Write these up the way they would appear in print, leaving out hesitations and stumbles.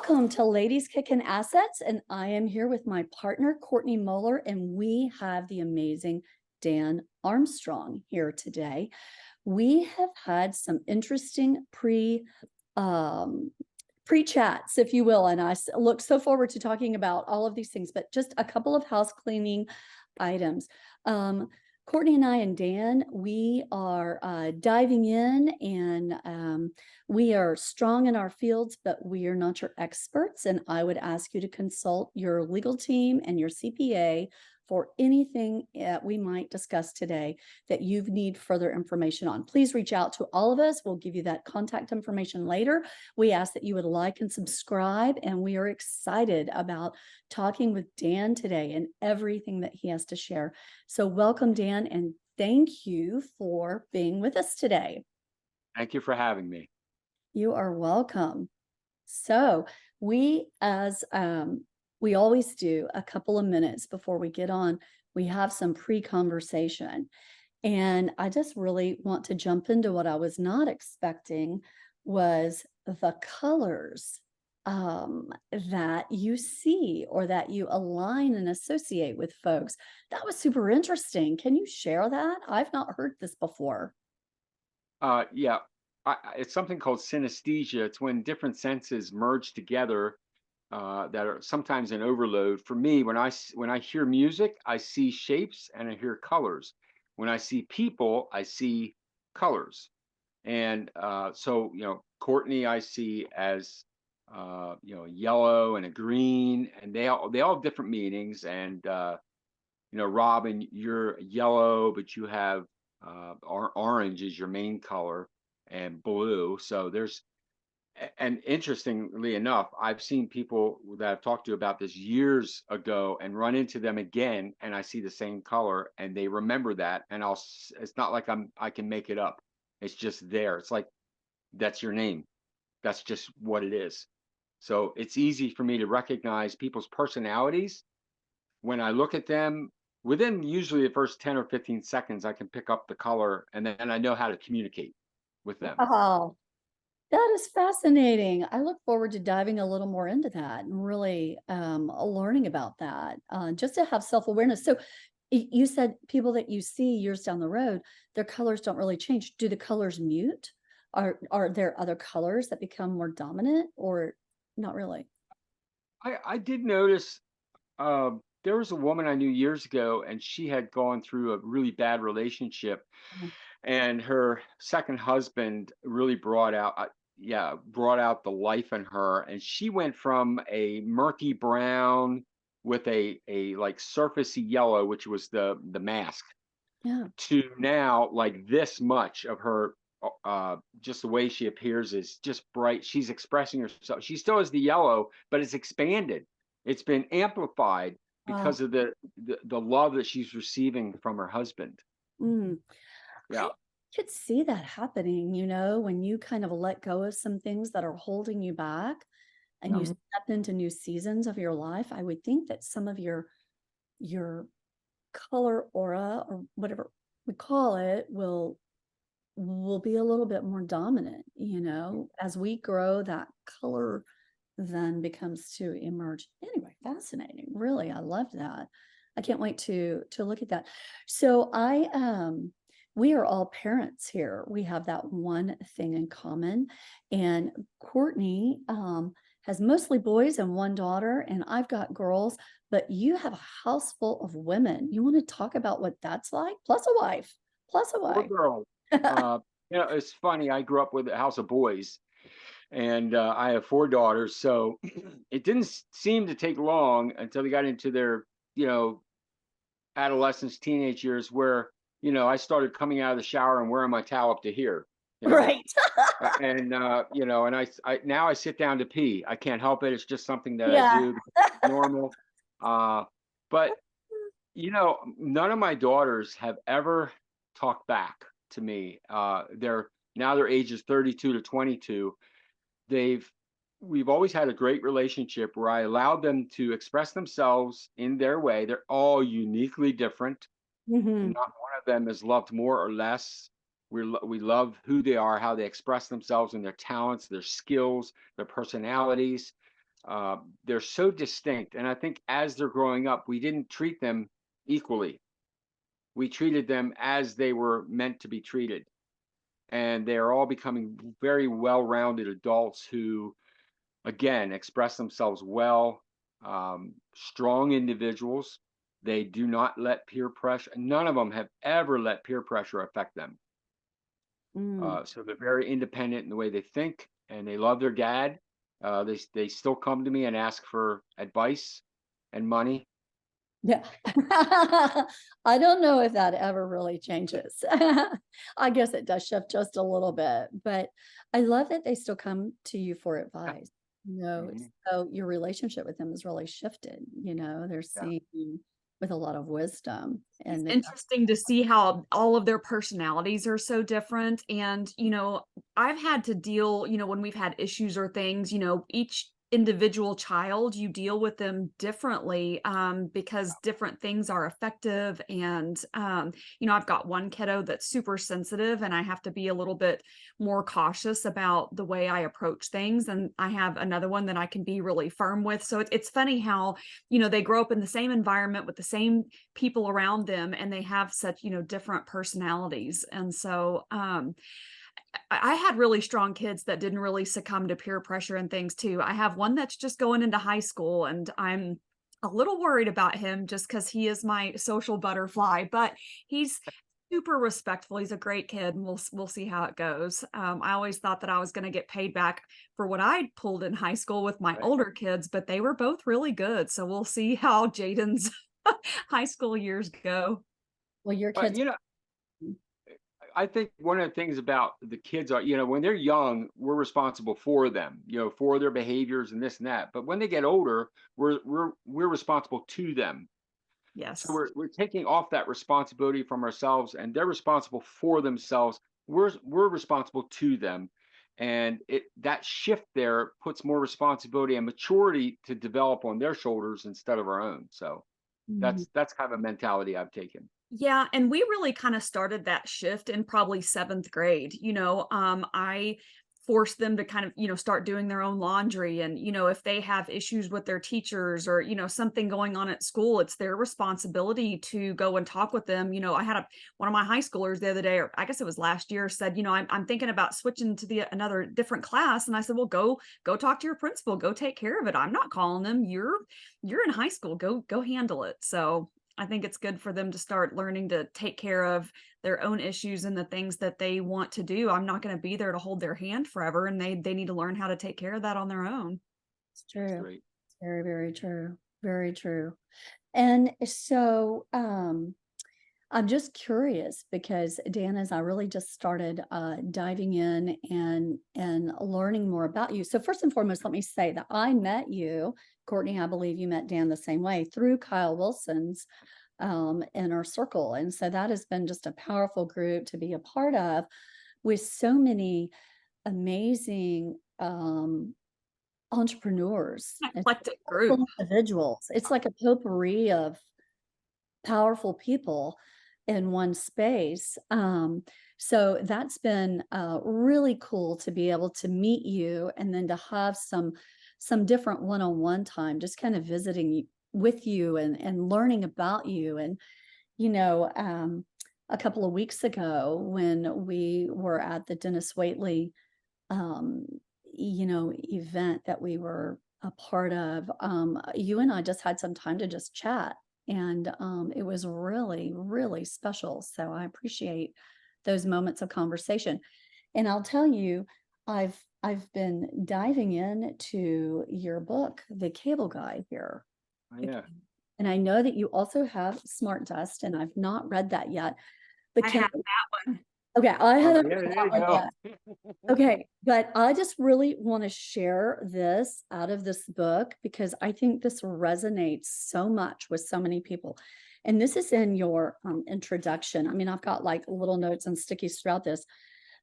Welcome to Ladies Kickin Assets, and I am here with my partner, Courtney Moeller, and we have the amazing Dan Armstrong here today. We have had some interesting pre-chats, if you will, and I look so forward to talking about all of these things, but just a couple of house cleaning items. Courtney and I and Dan, we are diving in, and we are strong in our fields, but we are not your experts. And I would ask you to consult your legal team and your CPA for anything we might discuss today that you need further information on. Please reach out to all of us. We'll give you that contact information later. We ask that you would like and subscribe, and we are excited about talking with Dan today and everything that he has to share. So welcome, Dan, and thank you for being with us today. Thank you for having me. You are welcome. So we, as we always do, a couple of minutes before we get on, we have some pre-conversation. And I just really want to jump into what I was not expecting was the colors that you see or that you align and associate with folks. That was super interesting. Can you share that? I've not heard this before. Yeah, it's something called synesthesia. It's when different senses merge together that are sometimes in overload. For me, when I hear music, I see shapes and I hear colors. When I see people, I see colors. And so, Courtney, I see as yellow and a green, and they all have different meanings. And Robin, you're yellow, but you have orange is your main color, and blue. So and interestingly enough, I've seen people that I've talked to about this years ago and run into them again, and I see the same color, and they remember that. And it's not like I can make it up. It's just there. It's like that's your name. That's just what it is. So it's easy for me to recognize people's personalities when I look at them. Within usually the first 10 or 15 seconds, I can pick up the color, and then I know how to communicate with them. Oh, that is fascinating. I look forward to diving a little more into that and really learning about that, just to have self-awareness. So you said people that you see years down the road, their colors don't really change. Do the colors mute? Are there other colors that become more dominant, or not really? I did notice there was a woman I knew years ago, and she had gone through a really bad relationship, Mhm. and her second husband really brought out the life in her, and she went from a murky brown with a like surfacey yellow, which was the mask, Yeah. to now like this much of her. Just the way she appears is just bright. She's expressing herself. She still has the yellow, but it's expanded. It's been amplified Wow. because of the love that she's receiving from her husband. Mm. I Yeah. could see that happening, when you kind of let go of some things that are holding you back and you Yeah. step into new seasons of your life. I would think that some of your color aura, or whatever we call it, will be a little bit more dominant, as we grow. That color then becomes to emerge. Anyway, fascinating. Really, I love that. I can't wait to look at that. So we are all parents here. We have that one thing in common. And Courtney has mostly boys and one daughter, and I've got girls, but you have a house full of women. You want to talk about what that's like? Plus a wife. Plus a Poor wife. girl. Uh, it's funny. I grew up with a house of boys, and I have four daughters. So it didn't seem to take long until they got into their, you know, adolescence, teenage years, where I started coming out of the shower and wearing my towel up to here. You know, Right. and and I now I sit down to pee. I can't help it. It's just something that I Yeah. do. It's normal. Uh, but none of my daughters have ever talked back to me. Their ages 32 to 22. They've We've always had a great relationship where I allowed them to express themselves in their way. They're all uniquely different. Hmm. Not one of them is loved more or less. We love who they are, how they express themselves, and their talents, their skills, their personalities. they're so distinct. And I think as they're growing up, we didn't treat them equally. We treated them as they were meant to be treated. And they are all becoming very well-rounded adults who, again, express themselves well, strong individuals. They do not let peer pressure, none of them have ever let peer pressure affect them. Mm. So they're very independent in the way they think, and they love their dad. They still come to me and ask for advice and money. Yeah. I don't know if that ever really changes. I guess it does shift just a little bit, but I love that they still come to you for Yeah. advice. You know, Mhm. so your relationship with them has really shifted. You know, they're Yeah. seeing you with a lot of wisdom, It's and interesting to see how all of their personalities are so different. And, I've had to deal, when we've had issues or things, each individual child, you deal with them differently because different things are effective. And, I've got one kiddo that's super sensitive and I have to be a little bit more cautious about the way I approach things. And I have another one that I can be really firm with. So it's funny how, they grow up in the same environment with the same people around them and they have such different personalities. And so I had really strong kids that didn't really succumb to peer pressure and things too. I have one that's just going into high school and I'm a little worried about him just because he is my social butterfly, but he's super respectful. He's a great kid and we'll see how it goes. I always thought that I was going to get paid back for what I pulled in high school with my Right. older kids, but they were both really good. So we'll see how Jaden's high school years go. well, your But kids. I think one of the things about the kids are, when they're young, we're responsible for them, for their behaviors and this and that. But when they get older, we're responsible to them. So Yes. we're taking off that responsibility from ourselves, and they're responsible for themselves. We're responsible to them, and that shift there puts more responsibility and maturity to develop on their shoulders instead of our own. So Mhm. that's kind of a mentality I've taken. Yeah, and we really kind of started that shift in probably 7th grade. I forced them to kind of, start doing their own laundry and, if they have issues with their teachers or, something going on at school, it's their responsibility to go and talk with them. I had one of my high schoolers the other day, or I guess it was last year, said, I'm thinking about switching to the another different class. And I said, well, go talk to your principal, go take care of it. I'm not calling them. You're in high school. Go handle it. So I think it's good for them to start learning to take care of their own issues and the things that they want to do. I'm not going to be there to hold their hand forever, and they need to learn how to take care of that on their own. It's true. Great. It's very, very true. Very true. And so, I'm just curious because Dan, as I really just started diving in and learning more about you. So first and foremost, let me say that I met you, Courtney. I believe you met Dan the same way through Kyle Wilson's inner circle, and so that has been just a powerful group to be a part of, with so many amazing entrepreneurs and Eclectic group. powerful individuals. It's like a potpourri of powerful people in one space. So that's been really cool to be able to meet you and then to have some different one-on-one time, just kind of visiting with you and learning about you. And you know, a couple of weeks ago when we were at the Dennis Waitley um, event that we were a part of, you and I just had some time to just chat. And it was really, really special. So I appreciate those moments of conversation. And I'll tell you, I've been diving into your book, The Cable Guy here. Oh, yeah. And I know that you also have Smart Dust, and I've not read that yet. But I can have that one. okay, I Oh, haven't yeah, read there that you one go. yet. Okay, but I just really want to share this out of this book because I think this resonates so much with so many people. And this is in your introduction. I mean, I've got like little notes and stickies throughout this,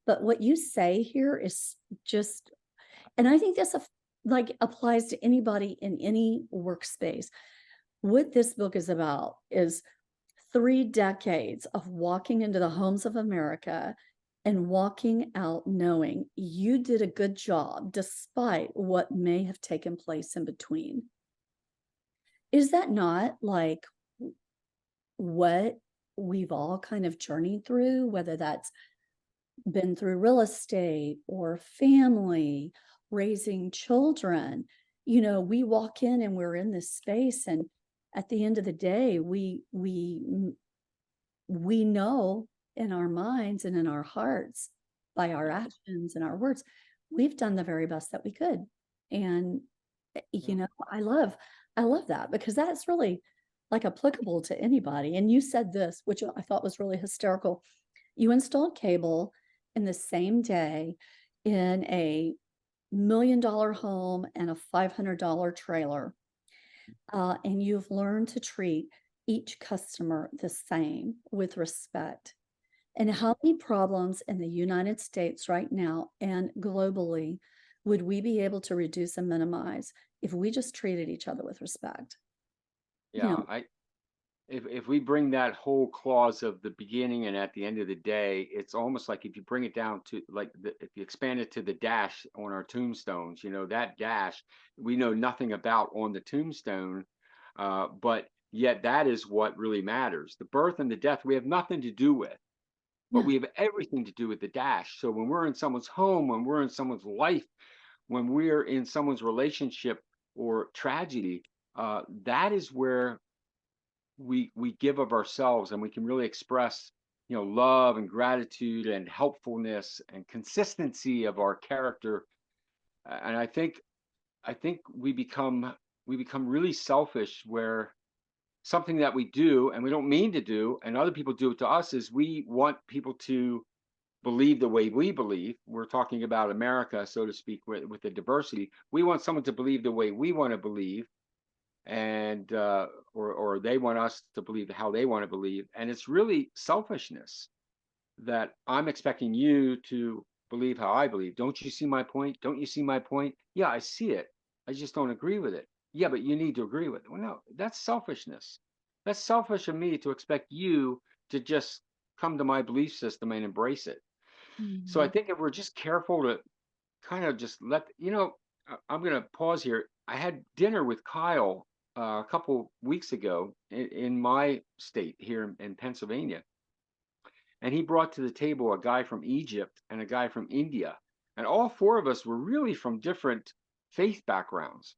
but what you say here is just, and I think this like applies to anybody in any workspace. What this book is about is 3 decades of walking into the homes of America and walking out knowing you did a good job despite what may have taken place in between. Is that not like what we've all kind of journeyed through, whether that's been through real estate or family, raising children? We walk in and we're in this space, and at the end of the day, we know in our minds and in our hearts by our Yeah. actions and our words, we've done the very best that we could. And Yeah. I love that, because that's really like applicable to anybody. And you said this, which I thought was really hysterical. You installed cable in the same day in a $1 million home and a $500 trailer. And you've learned to treat each customer the same with respect. And how many problems in the United States right now and globally would we be able to reduce and minimize if we just treated each other with respect? You Yeah. know, If we bring that whole clause of the beginning and at the end of the day, it's almost like if you bring it down to like if you expand it to the dash on our tombstones, that dash we know nothing about on the tombstone, but yet that is what really matters. The birth and the death we have nothing to do with, but yeah, we have everything to do with the dash. So when we're in someone's home, when we're in someone's life, when we're in someone's relationship or tragedy, that is where we give of ourselves, and we can really express love and gratitude and helpfulness and consistency of our character. And I think we become really selfish, where something that we do and we don't mean to do and other people do it to us is we want people to believe the way we believe. We're talking about America, so to speak, with the diversity. We want someone to believe the way we want to believe, and or they want us to believe how they want to believe, and it's really selfishness that I'm expecting you to believe how I believe. Don't you see my point? Don't you see my point? Yeah, I see it. I just don't agree with it. Yeah, but you need to agree with it. Well, no, that's selfishness. That's selfish of me to expect you to just come to my belief system and embrace it. So I Mhm. think if we're just careful to kind of just I'm going to pause here. I had dinner with Kyle a couple weeks ago in my state here in Pennsylvania, and he brought to the table a guy from Egypt and a guy from India, and all four of us were really from different faith backgrounds,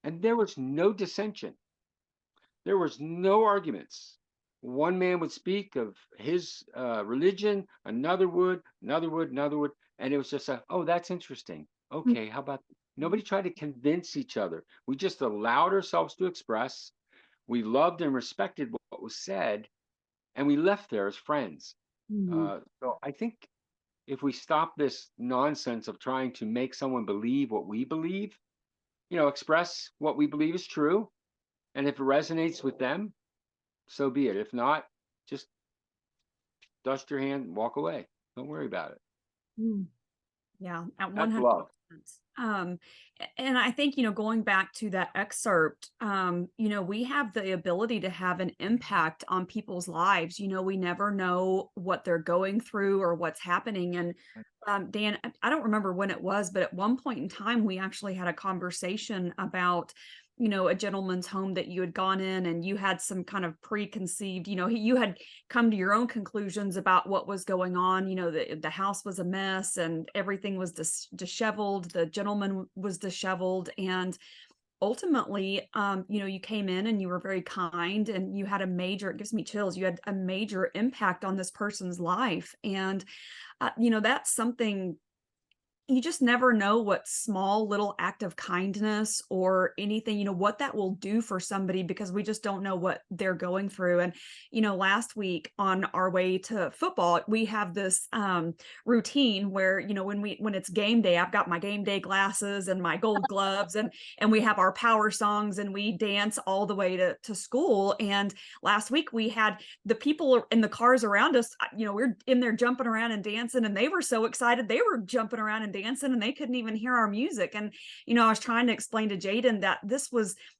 and there was no dissension. There was no arguments. One man would speak of his religion, another would, another would, another would, and it was just oh, that's interesting. Okay, how about nobody tried to convince each other. We just allowed ourselves to express. We loved and respected what was said, and we left there as friends. Mhm. So I think if we stop this nonsense of trying to make someone believe what we believe, express what we believe is true, and if it resonates with them, so be it. If not, just dust your hand and walk away. Don't worry about it. Mm. Yeah, at That's 100%. love. And I think, going back to that excerpt, we have the ability to have an impact on people's lives. We never know what they're going through or what's happening. And Dan, I don't remember when it was, but at one point in time, we actually had a conversation about a gentleman's home that you had gone in and you had some kind of preconceived, you had come to your own conclusions about what was going on. The house was a mess and everything was disheveled. The gentleman was disheveled. And ultimately, you came in and you were very kind and you had it gives me chills. You had a major impact on this person's life. And, that's something you just never know what small little act of kindness or anything, what that will do for somebody because we just don't know what they're going through. And, last week on our way to football, we have this routine where, when it's game day, I've got my game day glasses and my gold gloves and we have our power songs and we dance all the way to school. And last week we had the people in the cars around us, we're in there jumping around and dancing and they were so excited. They were jumping around and dancing and they couldn't even hear our music. And, I was trying to explain to Jaden that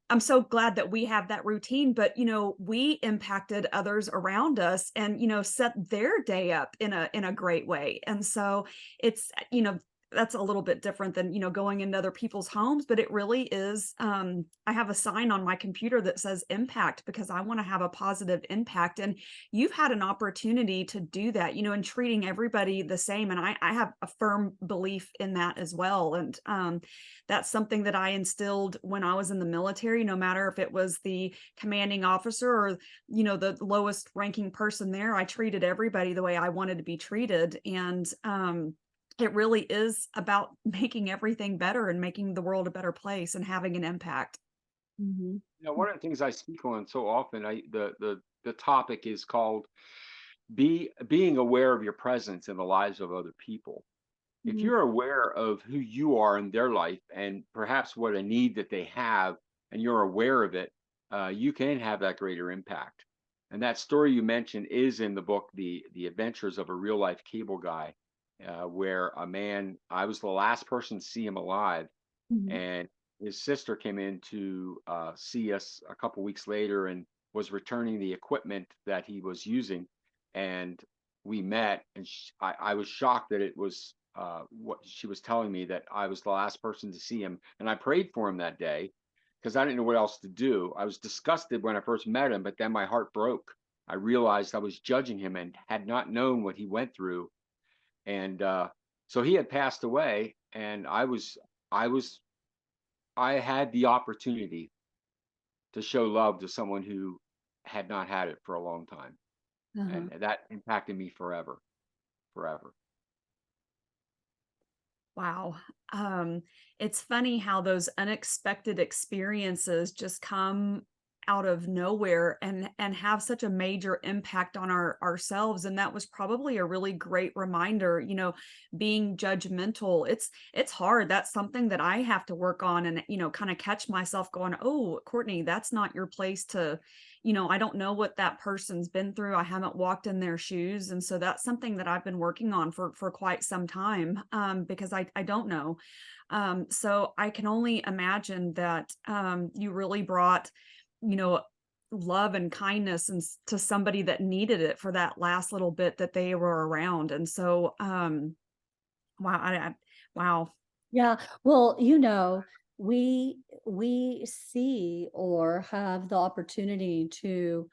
I'm so glad that we have that routine, but, we impacted others around us and, set their day up in a great way. And so it's, that's a little bit different than, going into other people's homes, but it really is. I have a sign on my computer that says impact because I want to have a positive impact. And you've had an opportunity to do that, and treating everybody the same. And I have a firm belief in that as well. And that's something that I instilled when I was in the military, no matter if it was the commanding officer or, the lowest ranking person there, I treated everybody the way I wanted to be treated. And, it really is about making everything better and making the world a better place and having an impact. Mhm. One of the things I speak on so often, the topic is called being aware of your presence in the lives of other people. If Mhm. you're aware of who you are in their life and perhaps what a need that they have, and you're aware of it, you can have that greater impact. And that story you mentioned is in the book, The Adventures of a Real Life Cable Guy, where a man, I was the last person to see him alive, Mhm. and his sister came in to see us a couple weeks later and was returning the equipment that he was using, and we met, and I was shocked that it was what she was telling me, that I was the last person to see him, and I prayed for him that day because I didn't know what else to do. I was disgusted when I first met him, but then my heart broke. I realized I was judging him and had not known what he went through, and so he had passed away, and I was I had the opportunity to show love to someone who had not had it for a long time, Uh-huh. and that impacted me forever, forever. Wow. Um, it's funny how those unexpected experiences just come out of nowhere and have such a major impact on ourselves. And that was probably a really great reminder, being judgmental. It's hard. That's something that I have to work on and, kind of catch myself going, oh, Courtney, that's not your place to, I don't know what that person's been through. I haven't walked in their shoes. And so that's something that I've been working on for quite some time, because I don't know. So I can only imagine that you really brought, you know, love and kindness to somebody that needed it for that last little bit that they were around. And so, wow, wow. Yeah. Well, we see or have the opportunity to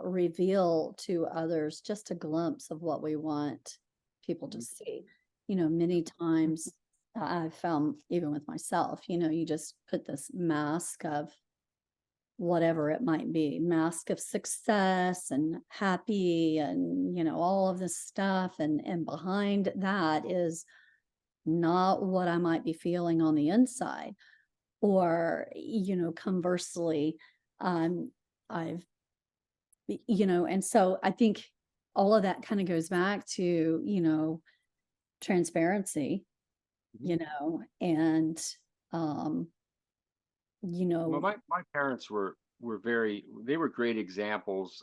reveal to others just a glimpse of what we want people to Mhm. see. Many times I've found even with myself, you just put this mask of whatever it might be, mask of success and happy and all of this stuff, and behind that is not what I might be feeling on the inside. Or, conversely, um, I've, and so I think all of that kind of goes back to, transparency, Mhm. and, um, you Well, know, my parents were they were great examples.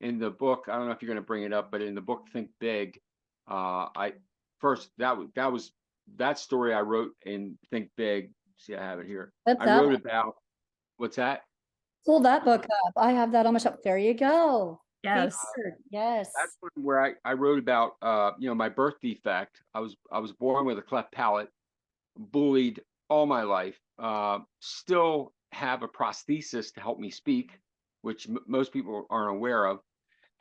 In the book, I don't know if you're going to bring it up, but in the book Think Big, I first that story I wrote in Think Big. See, I have it here. put I that, wrote about what's that? pull that book up. I have that on my shelf. There you go. Yes. Featured. That's Yes. one where I wrote about my birth defect. I was born with a cleft palate, bullied all my life. Still have a prosthesis to help me speak, which most people aren't aware of.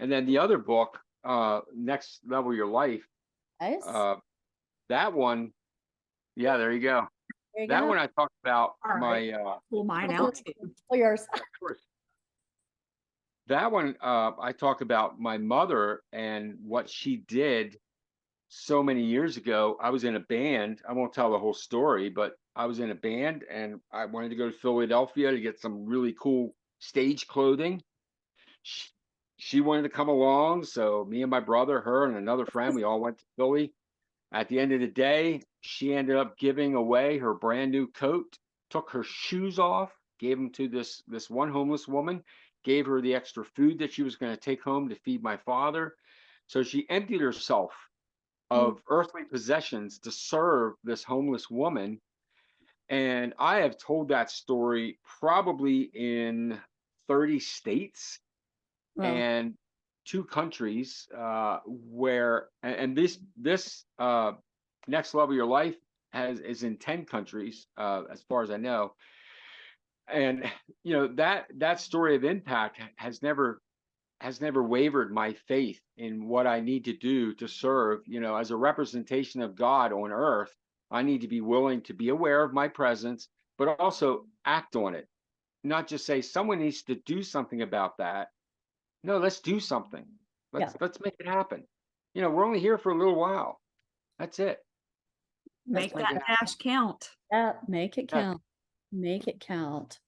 And then the other book, Next Level Your Life, Yes. uh, that one, yeah, there you go. There you That go. one I talked about All right. my Pull mine Pull out too. yours. of course. That one, I talk about my mother and what she did so many years ago. I was in a band. I won't tell the whole story, but I was in a band and I wanted to go to Philadelphia to get some really cool stage clothing. She, she wanted to come along. So me and my brother, her and another friend, we all went to Philly. At the end of the day, she ended up giving away her brand new coat, took her shoes off, gave them to this one homeless woman, gave her the extra food that she was going to take home to feed my father. So she emptied herself Mm. of earthly possessions to serve this homeless woman. And I have told that story probably in 30 states Well, and 2 countries, and this next level of your life has is in 10 countries, as far as I know. And that story of impact has never wavered my faith in what I need to do to serve, as a representation of God on earth. I need to be willing to be aware of my presence, but also act on it. Not just say someone needs to do something about that. No, let's do something. yeah, Let's make it happen. We're only here for a little while. That's it. Let's Make that's make that it happen. dash count. that. Make it Yeah, count. Make it count.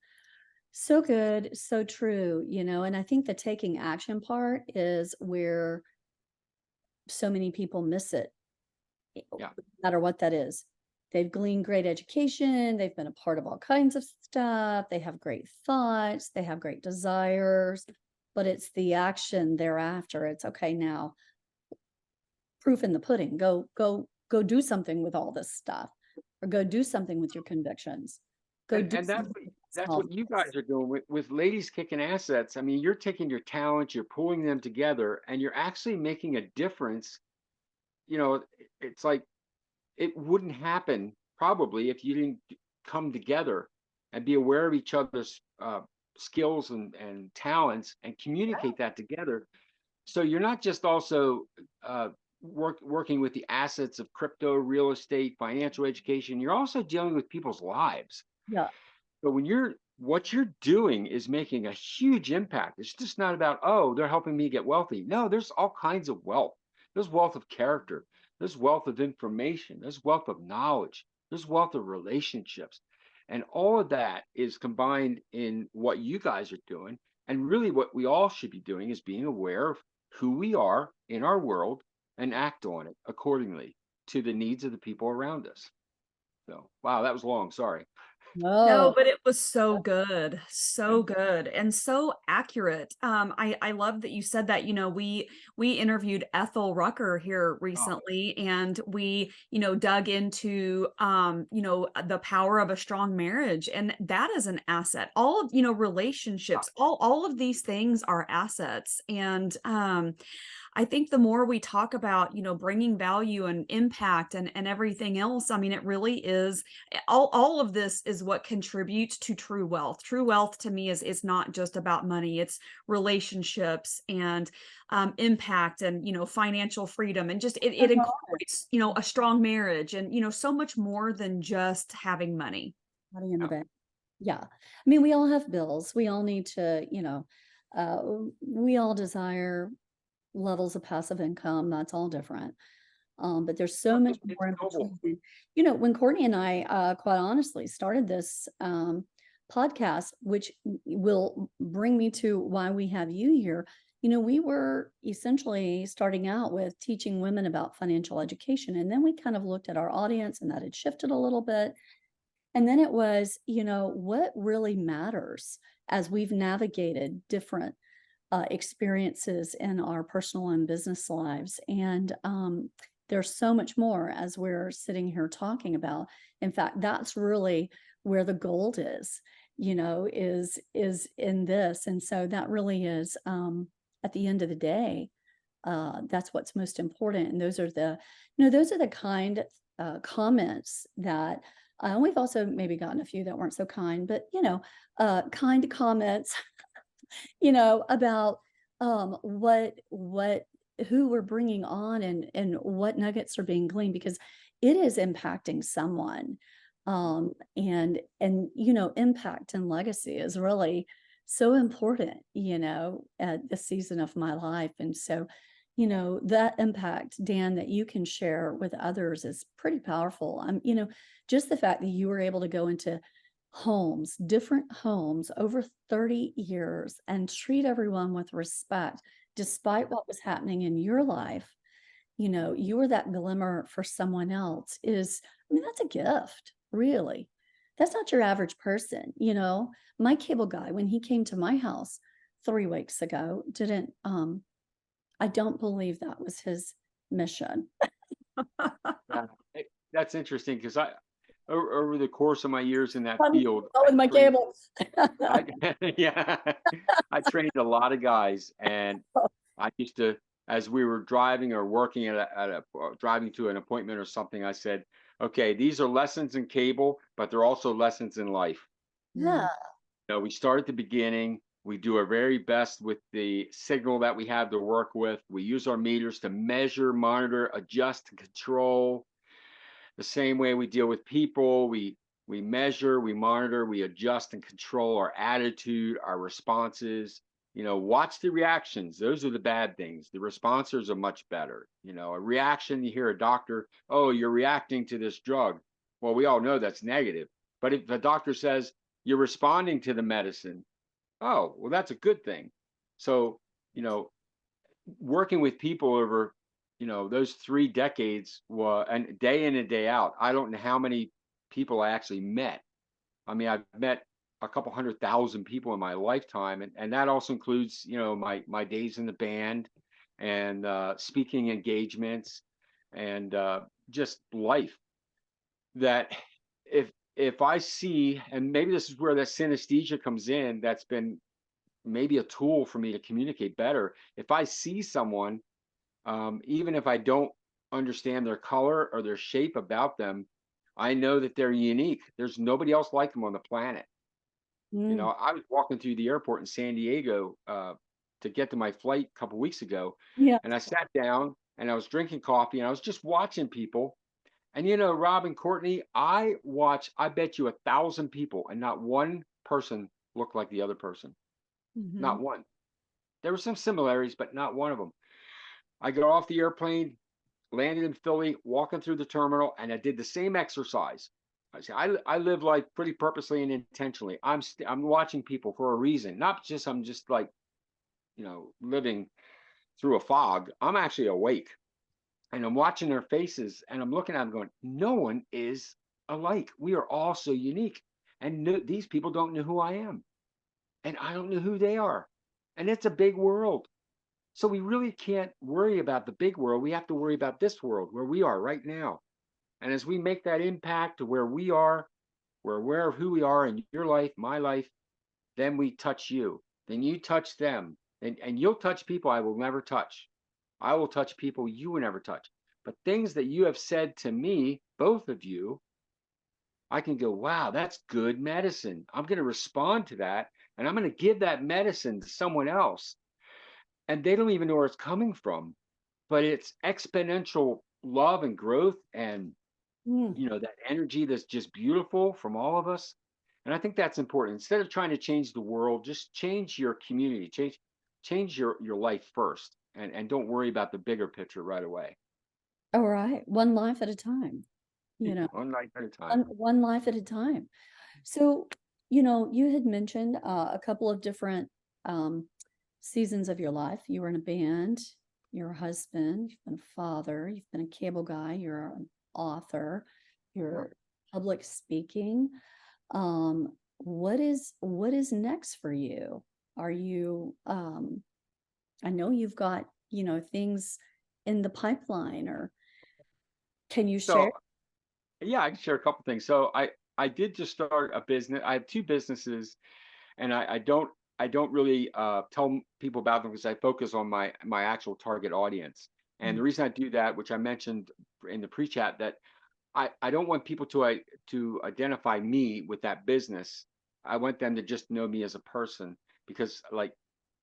So good, so true, and I think the taking action part is where so many people miss it, no yeah. matter what that is. They've gleaned great education, they've been a part of all kinds of stuff, they have great thoughts, they have great desires, but it's the action thereafter. It's okay now, proof in the pudding. Go do something with all this stuff, or go do something with your convictions. Go And do and that's something what with that's small what you things. guys are doing with ladies kicking assets. I mean, you're taking your talents, you're pulling them together, and you're actually making a difference. It's like it wouldn't happen probably if you didn't come together and be aware of each other's skills and talents and communicate that together. So you're not just also working with the assets of crypto, real estate, financial education. You're also dealing with people's lives. Yeah, But what you're doing is making a huge impact. It's just not about, oh, they're helping me get wealthy. No, there's all kinds of wealth. There's wealth of character. There's wealth of information. There's wealth of knowledge. There's wealth of relationships. And all of that is combined in what you guys are doing. And really what we all should be doing is being aware of who we are in our world and act on it accordingly to the needs of the people around us. So, wow, that was long. Sorry. No, no, but it was so good, and so accurate. I love that you said that. We interviewed Ethel Rucker here Oh, recently, and we, dug into, the power of a strong marriage, and that is an asset. All of, yeah. relationships, all of these things are assets, and I think the more we talk about, bringing value and impact and everything else, I mean, it really is all of this is what contributes to true wealth. True wealth to me is not just about money. It's relationships and impact and financial freedom, and just it incorporates a strong marriage and so much more than just having money. money in the Yeah. bank. Yeah. I mean, we all have bills. We all need to, uh, we all desire levels of passive income. That's all different. But there's so Well, much it's more in noble. between. When Courtney and I, quite honestly, started this podcast, which will bring me to why we have you here. We were essentially starting out with teaching women about financial education. And then we kind of looked at our audience, and that had shifted a little bit. And then it was, what really matters as we've navigated different experiences in our personal and business lives. And there's so much more as we're sitting here talking about. In fact, that's really where the gold is in this. And so that really is, at the end of the day, that's what's most important. And those are the kind comments that we've also maybe gotten a few that weren't so kind, but kind comments about what who we're bringing on, and what nuggets are being gleaned, because it is impacting someone. And impact and legacy is really so important, at this season of my life. And so, that impact, Dan, that you can share with others is pretty powerful. Just the fact that you were able to go into different homes over 30 years, and treat everyone with respect, despite what was happening in your life. You were that glimmer for someone else that's a gift, really. That's not your average person. My cable guy, when he came to my house 3 weeks ago, I don't believe that was his mission. Yeah, that's interesting because over the course of my years in that I'm field, with my cable. I yeah, I trained a lot of guys, and I used to, as we were driving or working driving to an appointment or something, I said, "Okay, these are lessons in cable, but they're also lessons in life." Yeah. We start at the beginning. We do our very best with the signal that we have to work with. We use our meters to measure, monitor, adjust, and control. The same way we deal with people, we measure, we monitor, we adjust and control our attitude, our responses. Watch the reactions. Those are the bad things. The responses are much better. A reaction, you hear a doctor, "Oh, you're reacting to this drug." Well, we all know that's negative. But if the doctor says you're responding to the medicine, oh, well, that's a good thing. So, you know, working with people over, those 3 decades, and day in and day out, I don't know how many people I actually met. I mean, I've met a couple 100,000 people in my lifetime, and that also includes, my days in the band and speaking engagements and just life. That if I see, and maybe this is where that synesthesia comes in, that's been maybe a tool for me to communicate better. If I see someone, even if I don't understand their color or their shape about them, I know that they're unique. There's nobody else like them on the planet. Mm, I was walking through the airport in San Diego to get to my flight a couple weeks ago, yeah. and I sat down and I was drinking coffee and I was just watching people. And Rob and Courtney, I bet you 1,000 people, and not one person looked like the other person. Mhm. Not one. There were some similarities, but not one of them. I got off the airplane, landed in Philly, walking through the terminal, and I did the same exercise. I live life pretty purposely and intentionally. I'm watching people for a reason, not just I'm just like living through a fog. I'm actually awake, and I'm watching their faces, and I'm looking at them, going, no one is alike. We are all so unique, and these people don't know who I am, and I don't know who they are, and it's a big world. So we really can't worry about the big world. We have to worry about this world where we are right now. And as we make that impact to where we are, we're aware of who we are in your life, my life, then we touch you. Then you touch them. And you'll touch people I will never touch. I will touch people you will never touch. But things that you have said to me, both of you, I can go, wow, that's good medicine. I'm going to respond to that. And I'm going to give that medicine to someone else. And they don't even know where it's coming from, but it's exponential love and growth, and Mm. that energy that's just beautiful from all of us. And I think that's important. Instead of trying to change the world, just change your community, change your life first, and don't worry about the bigger picture right away. All right. One life at a time, you know, One night at a time. one life at a time. So, you had mentioned a couple of different um, seasons of your life. You were in a band, you're a husband, you've been a father, you've been a cable guy, you're an author, Yeah. you're public speaking. What is next for you? Are you I know you've got, things in the pipeline, or can you So share? yeah, I can share a couple things. So I did just start a business. I have two businesses, and I don't really tell people about them because I focus on my actual target audience. And Mm, the reason I do that, which I mentioned in the pre-chat, that I don't want people to identify me with that business. I want them to just know me as a person, because like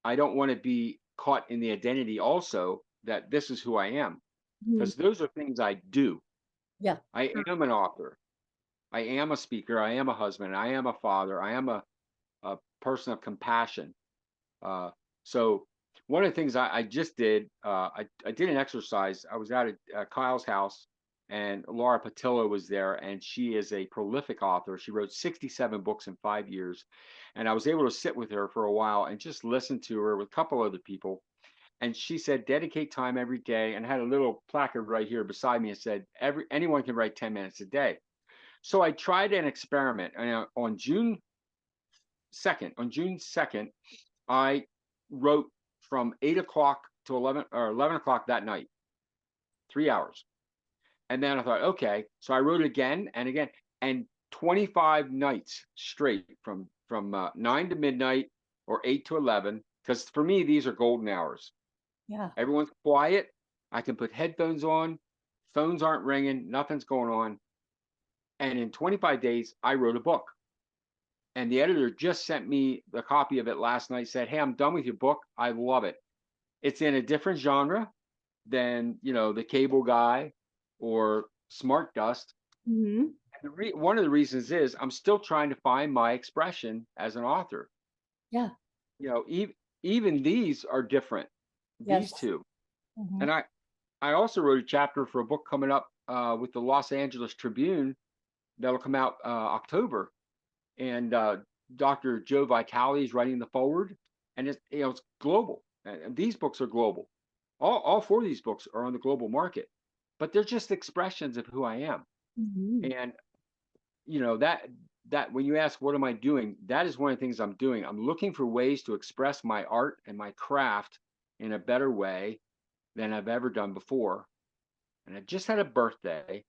I don't want to be caught in the identity also that this is who I am, mm, because those are things I do. yeah. I am an author. I am a speaker. I am a husband. I am a father. I am a person of compassion. So one of the things I just did, I did an exercise. I was out at Kyle's house, and Laura Patillo was there, and she is a prolific author. She wrote 67 books in 5 years. And I was able to sit with her for a while and just listen to her with a couple other people. And she said, dedicate time every day, and had a little placard right here beside me and said, anyone can write 10 minutes a day. So I tried an experiment, and on June 2nd, I wrote from 8 o'clock to 11 or 11 o'clock that night, 3 hours. And then I thought, okay. So I wrote again and again, and 25 nights straight from 9 to midnight or 8 to 11. Because for me, these are golden hours. Yeah. Everyone's quiet. I can put headphones on. Phones aren't ringing. Nothing's going on. And in 25 days, I wrote a book. And the editor just sent me the copy of it last night, said, hey, I'm done with your book. I love it. It's in a different genre than, the Cable Guy or Smart Dust. Mhm. And one of the reasons is I'm still trying to find my expression as an author. Yeah. Even these are different, these Yes. two. Mhm. And I also wrote a chapter for a book coming up with the Los Angeles Tribune that'll come out October. And Dr. Joe Vitale is writing the forward, and it's global. And these books are global. All four of these books are on the global market, but they're just expressions of who I am. Mhm. And that when you ask what am I doing, that is one of the things I'm doing. I'm looking for ways to express my art and my craft in a better way than I've ever done before. And I just had a birthday,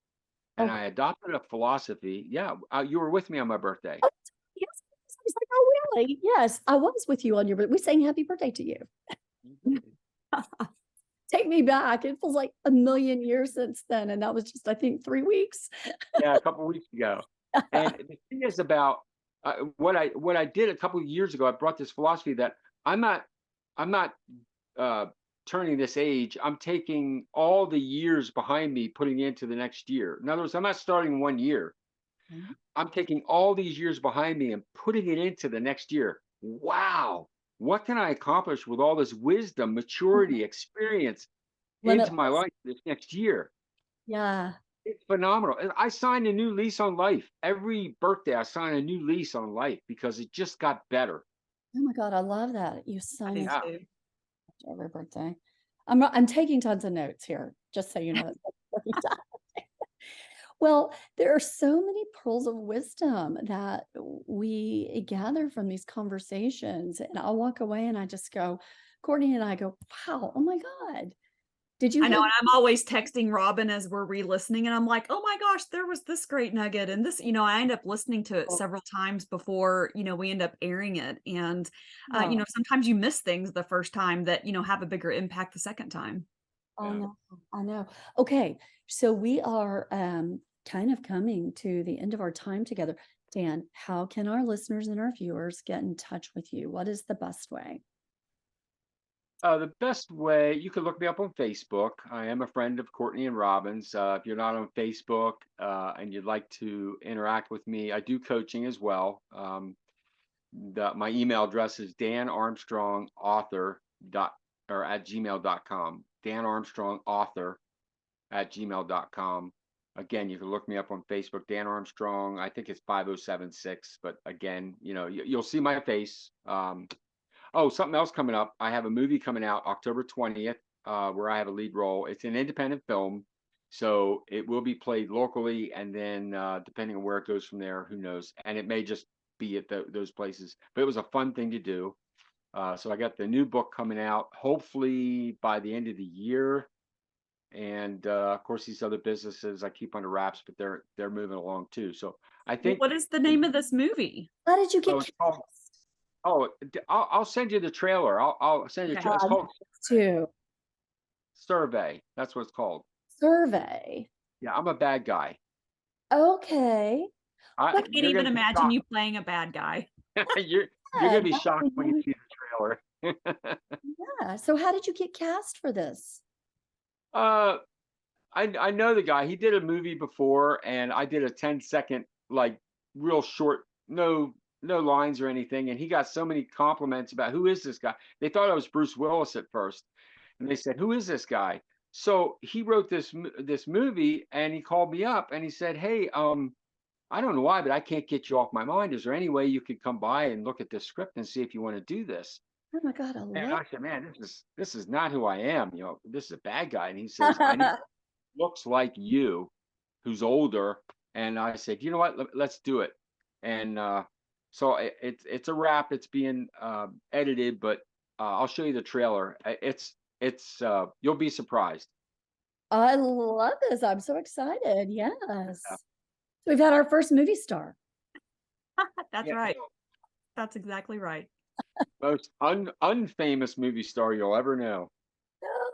and Okay. I adopted a philosophy. Yeah, you were with me on my birthday. Oh, yes. I was like, oh, really? Yes, I was with you on your birthday. We sang happy birthday to you. Take me back. It feels like a million years since then. And that was just, I think, 3 weeks. Yeah, a couple of weeks ago. And the thing is about what I did a couple of years ago. I brought this philosophy that I'm not uh, turning this age. I'm taking all the years behind me, putting it into the next year. In other words, I'm not starting 1 year. Mhm. I'm taking all these years behind me and putting it into the next year. Wow, what can I accomplish with all this wisdom, maturity, experience into my Limitless. life this next year? Yeah. It's phenomenal. And I signed a new lease on life. Every birthday, I sign a new lease on life because it just got better. Oh my God, I love that. You I sign do this Yeah. too. every birthday. I'm taking tons of notes here, just so you know. Well, there are so many pearls of wisdom that we gather from these conversations. And I'll walk away and I just go, Courtney and I go, wow, oh my God. Did you I know, hear? and I'm always texting Robin as we're re-listening, and I'm like, "Oh my gosh, there was this great nugget," and this, I end up listening to it Oh, several times before, we end up airing it, and, oh, sometimes you miss things the first time that, have a bigger impact the second time. I Yeah. know, I know. Okay, so we are kind of coming to the end of our time together. Dan, how can our listeners and our viewers get in touch with you? What is the best way? The best way, you can look me up on Facebook. I am a friend of Courtney and Robin's. If you're not on Facebook and you'd like to interact with me, I do coaching as well. My email address is danarmstrongauthor dot or at gmail.com. danarmstrongauthor at gmail.com. Again, you can look me up on Facebook, Dan Armstrong. I think it's 5076, but again, you'll see my face. Oh, something else coming up. I have a movie coming out October 20th, where I have a lead role. It's an independent film, so it will be played locally, and then depending on where it goes from there, who knows? And it may just be at those places. But it was a fun thing to do. So I got the new book coming out, hopefully by the end of the year. And of course, these other businesses I keep under wraps, but they're moving along too. So I Well, think. what is the name of this movie? How did you get Oh, it's called. cast? Oh, I'll send you the trailer. I'll send you the Okay. trailer. It's called To Survey. That's what it's called. survey. Yeah, I'm a bad guy. Okay. I Well, can't You're even gonna be imagine shocked. you playing a bad guy. You're yeah, gonna be shocked when you see the trailer. yeah. So how did you get cast for this? uh, I know the guy. He did a movie before, and I did a 10-second, like real short, no lines or anything, and he got so many compliments about who is this guy. They thought I was Bruce Willis at first, and they said, "Who is this guy?" So he wrote this movie, and he called me up, and he said, "Hey, I don't know why, but I can't get you off my mind. Is there any way you could come by and look at this script and see if you want to do this?" Oh my God, I And love I said, "Man, this is not who I am. This is a bad guy." And he says, "I need looks like you, who's older." And I said, "You know what? Let's do it." And so it's a wrap. It's being edited, but I'll show you the trailer. It's you'll be surprised. I love this. I'm so excited. Yes. Yeah. We've had our first movie star. That's Yeah, right. That's exactly right. most unfamous movie star you'll ever know.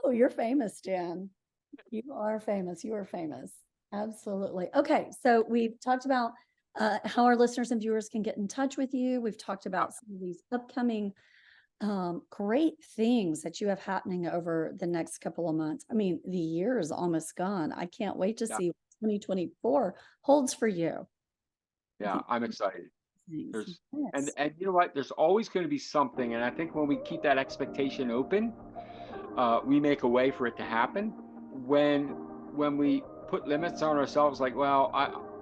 Oh, you're famous, Dan. You are famous. You are famous. Absolutely. Okay. So we've talked about how our listeners and viewers can get in touch with you. We've talked about some of these upcoming great things that you have happening over the next couple of months. I mean, the year is almost gone. I can't wait to Yeah, see what 2024 holds for you. yeah, I'm excited. Things. There's Yes. and you know what? There's always going to be something, and I think when we keep that expectation open, we make a way for it to happen. When when we put limits on ourselves, like, well,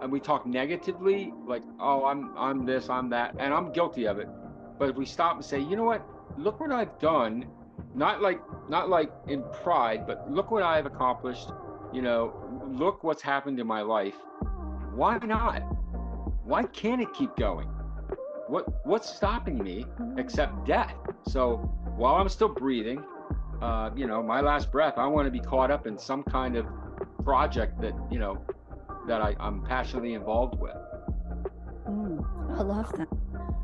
and we talk negatively, like, oh, I'm this, I'm that, and I'm guilty of it. But if we stop and say, you know what? Look what I've done, not like in pride, but look what I've accomplished. Look what's happened in my life. Why not? Why can't it keep going? What's stopping me except death? So while I'm still breathing, my last breath, I want to be caught up in some kind of project that I'm passionately involved with. I love that.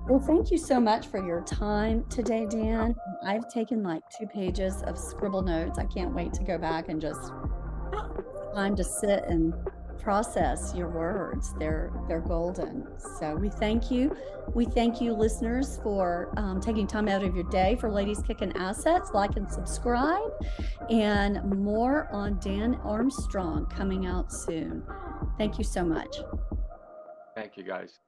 Well, thank you so much for your time today, Dan. I've taken like 2 pages of scribble notes. I can't wait to go back and just time to sit and process your words. They're golden. So we thank you. We thank you, listeners, for taking time out of your day for Ladies Kickin' Assets. Like and subscribe, and more on Dan Armstrong coming out soon. Thank you so much. Thank you, guys.